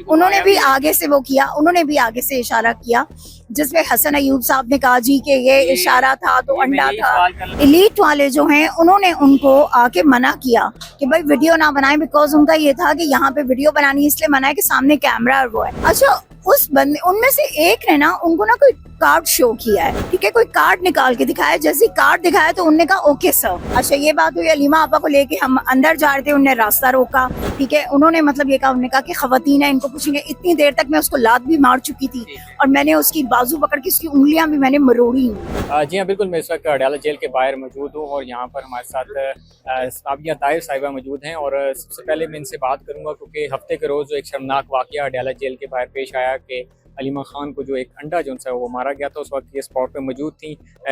उन्होंने भी आगे से वो किया, उन्होंने भी आगे से इशारा किया, जिसमें हसन अयूब साहब ने कहा जी कि ये इशारा था तो अंडा था। एलीट वाले जो हैं उन्होंने उनको आके मना किया कि भाई वीडियो ना बनाए, बिकॉज उनका ये था कि यहाँ पे वीडियो बनानी इसलिए मना है कि सामने कैमरा और वो है। अच्छा, उस बंदे उनमें से एक ने ना उनको ना कोई कार्ड शो किया है, ठीक है, कोई कार्ड निकाल के दिखाया, जैसे कार्ड दिखाया तो उनने कहा ओके सर। अच्छा, ये बात हुई अलीमा आपा को लेके, हम अंदर जा रहे थे, उन्होंने रास्ता रोका, ठीक है, उन्होंने मतलब ये कहा, उन्होंने कहा कि खवातीन है इनको पूछेंगे। इतनी देर तक मैं उसको लात भी मार चुकी थी और मैंने उसकी बाजू पकड़ के उसकी उंगलियां भी मैंने मरोड़ी हूँ। जी हाँ, बिल्कुल, मैं इस वक्त अडयाला जेल के बाहर मौजूद हूँ और यहाँ पर हमारे साथ साबिया ताहिर साहिबा मौजूद हैं। और सबसे पहले मैं इनसे बात करूँगा क्योंकि हफ्ते के रोज़ एक शर्मनाक वाक़या अडयाला जेल के बाहर पेश आया कि अलीमा खान को जो एक अंडा जो है वो मारा गया था। उस वक्त ये स्पॉट पे मौजूद थी।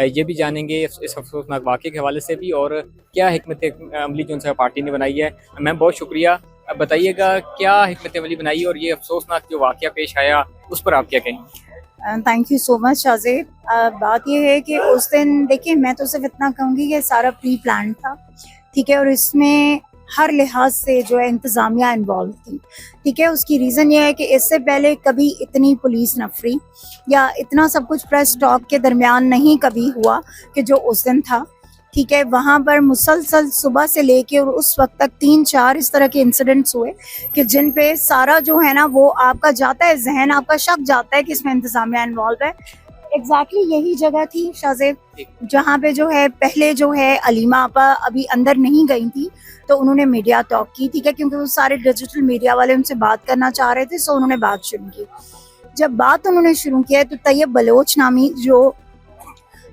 ये भी जानेंगे इस अफसोसनाक वाक़े के हवाले से भी और क्या हिकमत अमली जो है पार्टी ने बनाई है। मैम, बहुत शुक्रिया। बताइएगा क्या हिकमत अमली बनाई और ये अफसोसनाक जो वाक़या पेश आया उस पर आप क्या कहें? Thank you so much Shahzeb. बात यह है कि उस दिन देखिए, मैं तो सिर्फ इतना कहूँगी कि सारा प्री प्लान था, ठीक है, और इसमें हर लिहाज से जो है इंतज़ामिया इन्वॉल्व थी, ठीक है। उसकी रीज़न ये है कि इससे पहले कभी इतनी पुलिस नफरी या इतना सब कुछ प्रेस टॉक के दरमियान नहीं कभी हुआ कि जो उस दिन था, ठीक है। वहाँ पर मुसलसल सुबह से लेके और उस वक्त तक 3-4 इस तरह के इंसिडेंट्स हुए कि जिन पे सारा जो है ना वो आपका जाता है जहन, आपका शक जाता है कि इसमें इंतज़ामिया इन्वॉल्व है। एग्जैक्टली यही जगह थी शाज़ेब जहाँ पे जो है पहले जो है अलीमा आपा अभी अंदर नहीं गई थी, तो उन्होंने मीडिया टॉक की, ठीक है, क्योंकि वो सारे डिजिटल मीडिया वाले उनसे बात करना चाह रहे थे, सो उन्होंने बात शुरू की। जब बात उन्होंने शुरू किया तो तैयब बलोच नामी जो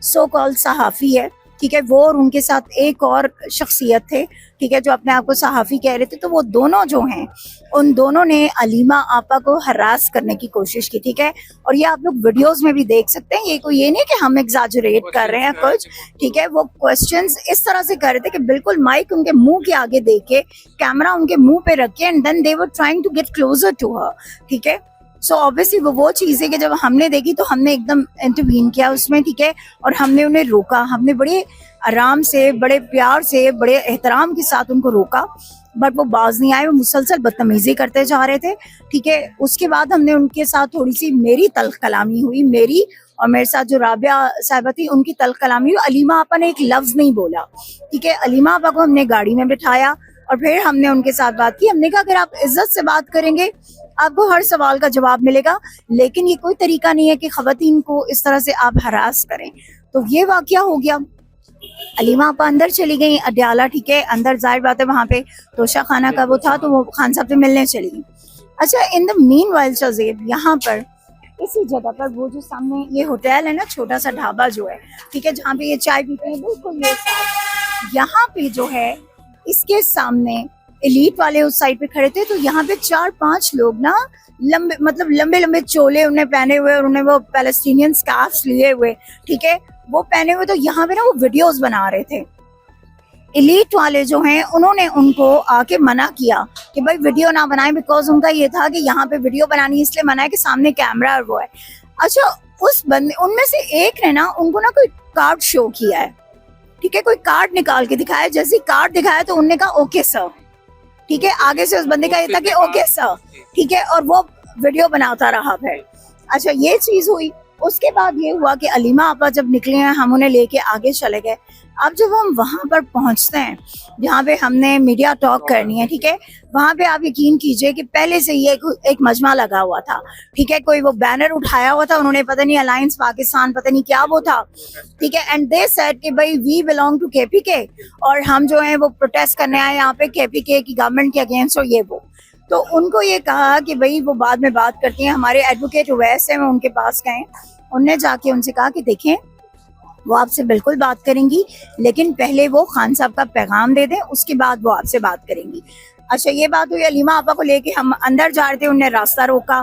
सो कॉल्ड सहाफ़ी है, ठीक है, वो और उनके साथ एक और शख्सियत थे, ठीक है, जो अपने आप को सहाफ़ी कह रहे थे, तो वो दोनों जो हैं उन दोनों ने अलीमा आपा को हरास करने की कोशिश की, ठीक है। और ये आप लोग वीडियोस में भी देख सकते हैं, ये कोई ये नहीं कि हम एग्जैजरेट कर रहे हैं कुछ, ठीक है। वो क्वेश्चंस इस तरह से कर रहे थे कि बिल्कुल माइक उनके मुंह के आगे दे के, कैमरा उनके मुंह पे रख के, and then they were trying to get closer to her, ठीक है। सो ऑब्वियसली वो चीज़ है कि जब हमने देखी तो हमने एकदम इंटरवीन किया उसमें, ठीक है, और हमने उन्हें रोका, हमने बड़े आराम से, बड़े प्यार से, बड़े एहतराम के साथ उनको रोका, बट वो बाज नहीं आए, वो मुसलसल बदतमीजी करते जा रहे थे, ठीक है। उसके बाद हमने उनके साथ थोड़ी सी मेरी तल्ख कलामी हुई, मेरी और मेरे साथ जो राबिया साहिबा थी उनकी तल्ख कलामी हुई। अलीमा आपा ने एक लफ्ज़ नहीं बोला, ठीक है। अलीमा आपा को हमने गाड़ी में बिठाया और फिर हमने उनके साथ बात की। हमने कहा अगर आप इज्जत से बात करेंगे आपको हर सवाल का जवाब मिलेगा, लेकिन ये कोई तरीका नहीं है कि खवातीन को इस तरह से आप हरास करें। तो ये वाकया हो गया। अलीमा आपा अंदर चली गई अडयाला, ठीक है, अंदर जाहिर बात है वहाँ पे तोशा खाना का वो था, तो वो खान साहब से मिलने चली गई। अच्छा, in the mean while Shahzeb यहाँ पर इसी जगह पर वो जो सामने ये होटल है ना, छोटा सा ढाबा जो है, ठीक है, जहाँ पे ये चाय पीते हैं, बिल्कुल ये साथ यहाँ पे जो है इसके सामने एलीट वाले उस साइड पे खड़े थे, तो यहाँ पे 4-5 लोग ना लंबे लंबे चोले उन्हें पहने हुए और उन्हें वो पैलेस्टीनियन स्कार्फ्स लिए हुए, ठीक है, वो पहने हुए, तो यहाँ पे ना वो वीडियोस बना रहे थे। एलीट वाले जो हैं उन्होंने उनको आके मना किया कि भाई वीडियो ना बनाए, बिकॉज उनका ये था कि यहाँ पे वीडियो बनानी इसलिए मना है कि सामने कैमरा और वो है। अच्छा, उस बंदे उनमें से एक ने ना उनको ना कोई कार्ड शो किया है, ठीक है, कोई कार्ड निकाल के दिखाया, जैसे कार्ड दिखाया तो उनने कहा ओके सर, ठीक है। आगे से उस बंदे का ये था कि ओके सर, ठीक है, और वो वीडियो बनाता रहा फिर। अच्छा, ये चीज हुई। उसके बाद ये हुआ कि अलीमा आपा जब निकले हैं, हम उन्हें लेके आगे चले गए। अब जब हम वहाँ पर पहुँचते हैं जहाँ पे हमने मीडिया टॉक करनी है, ठीक है, वहाँ पे आप यकीन कीजिए कि पहले से ही एक मजमा लगा हुआ था, ठीक है, कोई वो बैनर उठाया हुआ था, उन्होंने पता नहीं अलायंस पाकिस्तान पता नहीं क्या वो था, ठीक है, एंड दे सेड कि भाई वी बिलोंग टू केपीके और हम जो है वो प्रोटेस्ट करने आए यहाँ पे केपीके की गवर्नमेंट के अगेंस्ट और ये वो। तो उनको ये कहा कि भाई वो बाद में बात करती हैं। हमारे एडवोकेट उवैस हैं, वो उनके पास गए, उनने जाके उनसे कहा कि देखें वो आपसे बिल्कुल बात करेंगी, लेकिन पहले वो खान साहब का पैगाम दे दें, उसके बाद वो आपसे बात करेंगी। अच्छा, ये बात हुई। अलीमा आपा को लेके हम अंदर जा रहे थे, उन्होंने रास्ता रोका,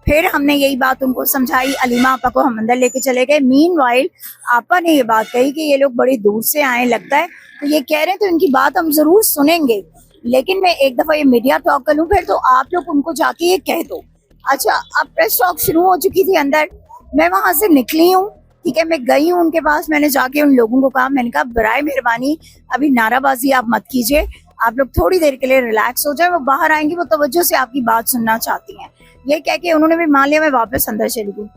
फिर हमने यही बात उनको समझाई, अलीमा आपा को हम अंदर लेके चले गए। मीनवाइल आपा ने ये बात कही कि ये लोग बड़ी दूर से आए लगता है, तो ये कह रहे हैं तो इनकी बात हम जरूर सुनेंगे, लेकिन मैं एक दफा ये मीडिया टॉक कर लूँ, फिर तो आप लोग उनको जाके ये कह दो। अच्छा, अब प्रेस टॉक शुरू हो चुकी थी अंदर, मैं वहां से निकली हूँ, ठीक है, मैं गई हूँ उनके पास, मैंने जाके उन लोगों को कहा, मैंने कहा बराए मेहरबानी अभी नाराबाजी आप मत कीजिए, आप लोग थोड़ी देर के लिए रिलैक्स हो जाए। वो बाहर आएंगी, वो तवज्जो से आपकी बात सुनना चाहती हैं। ये कह के उन्होंने भी मान लिया, मैं वापस अंदर चली गई।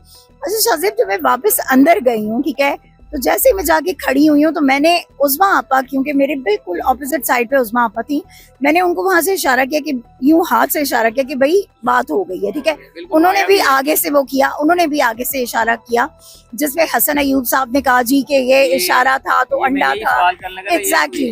अच्छा शाजिब, जब मैं वापस अंदर गई हूँ, ठीक है, तो जैसे ही मैं जाके खड़ी हुई हूँ तो मैंने उस्मा आपा, क्योंकि मेरे बिल्कुल ऑपोजिट साइड पे उस्मा आपा थी, मैंने उनको वहां से इशारा किया कि यूं हाथ से इशारा किया कि भाई बात हो गई है, ठीक है। उन्होंने भी आगे से वो किया, उन्होंने भी आगे से इशारा किया, जिसमें हसन अयूब साहब ने कहा जी कि ये इशारा था तो अंडा था। एग्जैक्टली,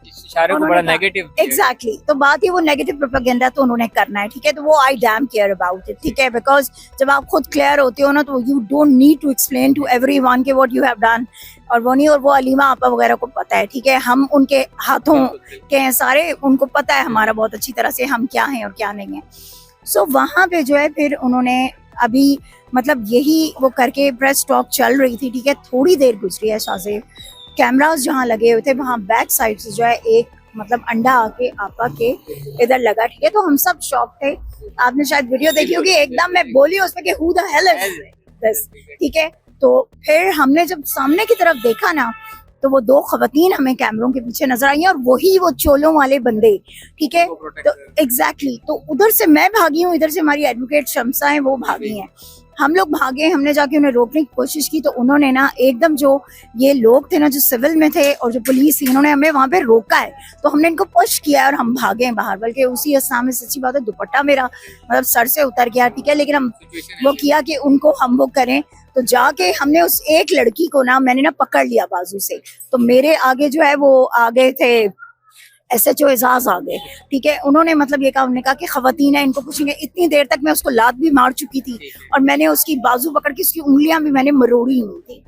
इशारे को बड़ा नेगेटिव। एग्जैक्टली, तो बात ही वो नेगेटिव प्रोपेगेंडा तो उन्होंने करना है, ठीक है। तो वो आई डैम केयर अबाउट इट, ठीक है, बिकॉज जब आप खुद क्लियर होते हो ना तो you don't need to explain to everyone के व्हाट यू हैव डन। और वो नहीं, और वो अलीमा आपा वगैरह को पता है, ठीक है, हम उनके हाथों के हैं सारे, उनको पता है हमारा बहुत अच्छी तरह से हम क्या हैं और क्या नहीं है। सो वहां पे जो है फिर उन्होंने अभी मतलब यही वो करके प्रेस टॉक चल रही थी, ठीक है। थोड़ी देर गुजरी है शाज़ेब, कैमरास जहाँ लगे हुए थे वहाँ बैक साइड से जो है एक मतलब अंडा आके आपा के इधर लगा, ठीक है। तो हम सब शॉक थे। आपने शायद वीडियो देखी होगी, एकदम मैं बोली उसमें कि who the hell is this, ठीक है। तो फिर हमने जब सामने की तरफ देखा ना तो वो दो खवातीन हमें कैमरों के पीछे नजर आई हैं, और वही वो चोलों वाले बंदे, ठीक है। तो एग्जैक्टली, तो उधर से मैं भागी हूँ, इधर से हमारी एडवोकेट शम्सा है वो भागी हैं। हम लोग भागे, हमने जाके उन्हें रोकने की कोशिश की, तो उन्होंने ना एकदम जो ये लोग थे ना जो सिविल में थे और जो पुलिस थी, इन्होंने हमें वहां पे रोका है। तो हमने इनको पुश किया और हम भागे हैं बाहर, बल्कि उसी अवस्था में सच्ची बात है दुपट्टा मेरा मतलब सर से उतर गया, ठीक है। लेकिन हम वो किया कि उनको हम वो करें, तो जाके हमने उस एक लड़की को ना मैंने ना पकड़ लिया बाजू से। तो मेरे आगे जो है वो आ गए थे SHO एजाज आ गए, ठीक है। उन्होंने मतलब ये कहा, उन्होंने कहा कि खवातीन है, इनको पूछेंगे। इतनी देर तक मैं उसको लात भी मार चुकी थी और मैंने उसकी बाजू पकड़ के उसकी उंगलियां भी मैंने मरोड़ी हुई थी,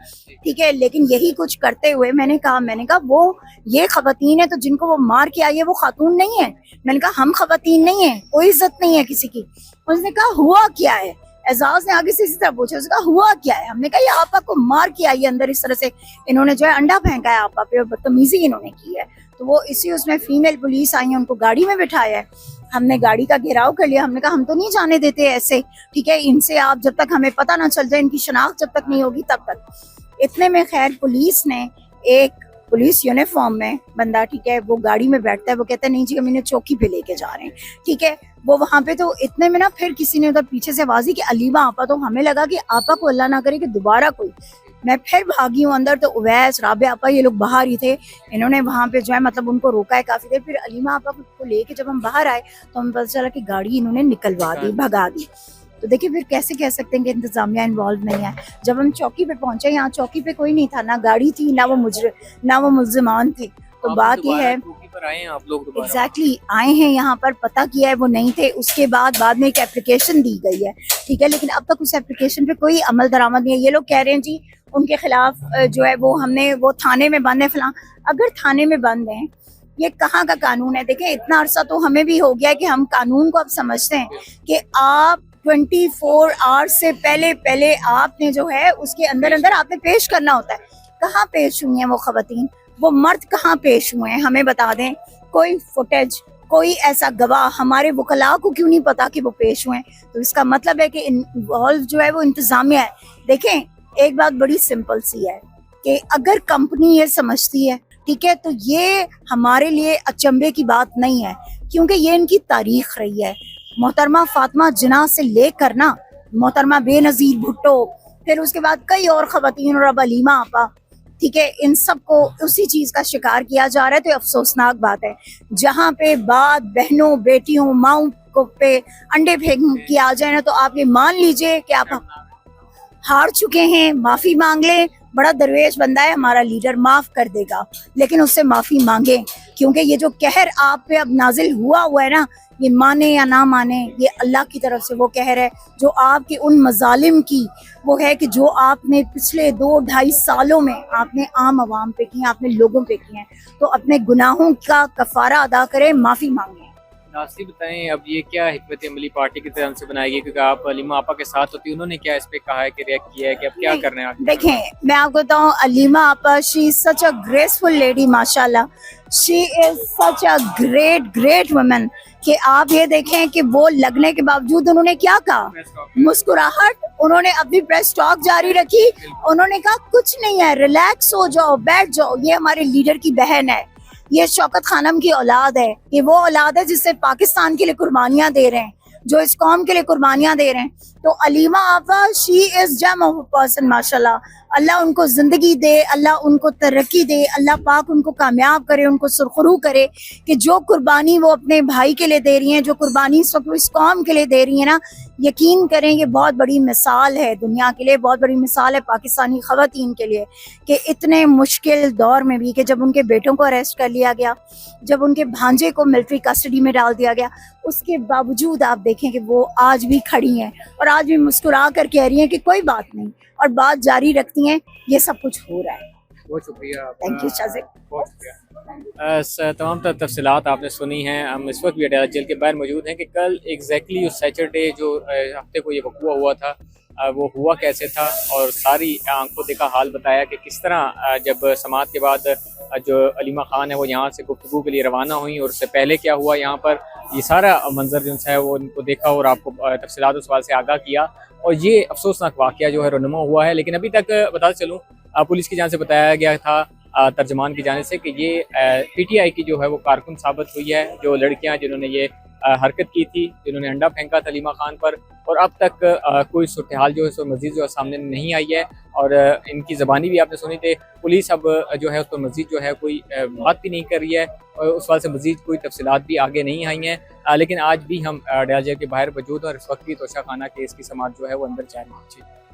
ठीक है। लेकिन यही कुछ करते हुए मैंने कहा वो ये खवातीन है तो जिनको वो मार के आई है वो खातून नहीं है। मैंने कहा हम खवातीन नहीं है, कोई इज्जत नहीं है किसी की। उसने कहा हुआ क्या है, एजाज ने आगे से इसी तरह पूछा, उसने कहा हुआ क्या है। हमने कहा ये आपा को मार के आई है अंदर, इस तरह से इन्होंने जो है अंडा फेंका है आपा पे और बदतमीजी इन्होंने की है। तो वो इसी उसमें फीमेल पुलिस आई है, उनको गाड़ी में बिठाया है। हमने गाड़ी का घेराव कर लिया, हमने कहा हम तो नहीं जाने देते ऐसे, ठीक है। इनसे आप जब तक हमें पता ना चल जाए, इनकी शनाख्त जब तक नहीं होगी तब तक। इतने में खैर पुलिस ने एक पुलिस यूनिफॉर्म में बंदा, ठीक है, वो गाड़ी में बैठता है, वो कहता है नहीं जी हम इन्हें चौकी पे लेके जा रहे हैं, ठीक है। वो वहां पे तो इतने में ना फिर किसी ने उधर पीछे से आवाज दी कि अलीमा आपा। तो हमें लगा कि आपा को अल्लाह ना करे कि दोबारा कोई। मैं फिर भागी हूँ अंदर, तो उवैस राबिया आपा ये लोग बाहर ही थे। इन्होंने वहां पे जो है मतलब उनको रोका है काफी देर। फिर अलीमा आपा को लेके जब हम बाहर आए तो हमें पता चला कि गाड़ी इन्होंने निकलवा दी, भगा दी। तो देखिए फिर कैसे कह सकते हैं कि इंतजामिया इन्वॉल्व नहीं है। जब हम चौकी पे पहुंचे, यहाँ चौकी पे कोई नहीं था, ना गाड़ी थी, ना वो मुल्जिमान थे। तो बात ये है आप लोग एग्जैक्टली आए हैं यहाँ पर, पता किया है वो नहीं थे। उसके बाद में एक एप्लीकेशन दी गई है, ठीक है, लेकिन अब तक उस एप्लीकेशन पे कोई अमल दरामद नहीं है। ये लोग कह रहे हैं जी उनके खिलाफ जो है वो हमने वो थाने में बंद है फलां। अगर थाने में बंद है, ये कहाँ का कानून है? देखें इतना अरसा तो हमें भी हो गया है कि हम कानून को अब समझते हैं कि आप 24 आवर्स से पहले आपने जो है उसके अंदर आपने पेश करना होता है। कहाँ पेश हुई हैं वो खवातीन, वो मर्द कहाँ पेश हुए हैं, हमें बता दें। कोई फुटेज, कोई ऐसा गवाह हमारे वकला को क्यों नहीं पता कि वो पेश हुए हैं? तो इसका मतलब है कि इन्वॉल्व जो है वो इंतजामिया है। देखें एक बात बड़ी सिंपल सी है कि अगर कंपनी ये समझती है, ठीक है, तो ये हमारे लिए अचंभे की बात नहीं है, क्योंकि ये इनकी तारीख रही है। मोहतरमा फातिमा जिन्ना से लेकर ना मोहतरमा बेनजीर भुट्टो, फिर उसके बाद कई और खवातीन और अब अलीमा आपा, ठीक है, इन सबको उसी चीज का शिकार किया जा रहा है। तो अफसोसनाक बात है, जहाँ पे बात बहनों बेटियों माओ को पे अंडे फेंक किया आ जाए ना, तो आप ये मान लीजिए कि आप हार चुके हैं, माफी मांग लें। बड़ा दरवेश बंदा है हमारा लीडर, माफ कर देगा, लेकिन उससे माफी मांगे, क्योंकि ये जो कहर आप पे अब नाजिल हुआ है ना, ये माने या ना माने, ये अल्लाह की तरफ से वो कहर है जो आपके उन मजालिम की वो है कि जो आपने पिछले 2-2.5 सालों में आपने आम आवाम पे किए, आपने लोगों पे किए हैं। तो अपने गुनाहों का कफारा अदा करें, माफी मांगे। नासिर बताएं, अब ये क्या हिकमत अमली पार्टी की तरफ से बनाई गई, क्योंकि आप अलीमा आपा के साथ होती, उन्होंने क्या इस पे कहा है कि रिएक्ट किया है कि अब क्या करना है? देखें मैं आपको बताऊं, अलीमा आपा she is such a graceful lady, माशाल्लाह, she is such a great woman कि आप ये देखें कि वो लगने के बावजूद उन्होंने क्या कहा, मुस्कुराहट, उन्होंने अपनी प्रेस टॉक जारी रखी। उन्होंने कहा कुछ नहीं है, रिलैक्स हो जाओ, बैठ जाओ, ये हमारे लीडर की बहन है, ये शौकत खानम की औलाद है, ये वो औलाद है जिससे पाकिस्तान के लिए कुर्बानियां दे रहे हैं, जो इस कौम के लिए कुर्बानियां दे रहे हैं। तो अलीमा आपा, she is gem of a person माशाल्लाह। अल्लाह उनको जिंदगी दे, अल्लाह उनको तरक्की दे, अल्लाह पाक उनको कामयाब करे, उनको सुरखरू करे कि जो कुर्बानी वो अपने भाई के लिए दे रही हैं, जो कुर्बानी इस वक्त वो इस कौम के लिए दे रही है ना, यकीन करें ये बहुत बड़ी मिसाल है दुनिया के लिए, बहुत बड़ी मिसाल है पाकिस्तानी खवातीन के लिए कि इतने मुश्किल दौर में भी, कि जब उनके बेटों को अरेस्ट कर लिया गया, जब उनके भांजे को मिलिट्री कस्टडी में डाल दिया गया, उसके बावजूद आप देखें कि वो आज भी खड़ी हैं और आज भी मुस्कुरा कर कह रही हैं कि कोई बात नहीं, और बात जारी रखती हैं। ये सब कुछ हो रहा है। बहुत शुक्रिया। Thank you Shazik. बहुत शुक्रिया। तमाम तफसीलात आपने सुनी हैं। हम इस वक्त भी अडयाला जेल के बाहर मौजूद हैं कि कल एग्जैक्टली उस सैटरडे जो हफ्ते को ये वक़ूआ हुआ था, वो हुआ कैसे था, और सारी आंखों देखा हाल बताया कि किस तरह जब समात के बाद जो अलीमा ख़ान है वो यहाँ से गुफ्तगू के लिए रवाना हुई, और उससे पहले क्या हुआ यहाँ पर, ये सारा मंजर जो है वो उनको देखा और आपको तफसीलात उस सवाल से आगाह किया। और ये अफसोसनाक वाक़या जो है रुनुमा हुआ है। लेकिन अभी तक बताते चलूँ, पुलिस की जान से बताया गया था, तर्जमान की जाने से, कि ये PTI की जो है वो कारकुन साबित हुई है, जो लड़कियां जिन्होंने ये हरकत की थी, जिन्होंने अंडा फेंका था अलीमा खान पर, और अब तक कोई सूरत हाल जो है सो मजीद जो है सामने नहीं आई है। और इनकी ज़बानी भी आपने सुनी थी। पुलिस अब जो है उस पर मजीद जो है कोई बात भी नहीं कर रही है, और उस वाल से मजीद कोई तफसीलात भी आगे नहीं आई हैं। लेकिन आज भी हम अडयाला जेल के बाहर मौजूद हैं और इस वक्त भी तोशा खाना केस की समात जो है वो अंदर जारी है।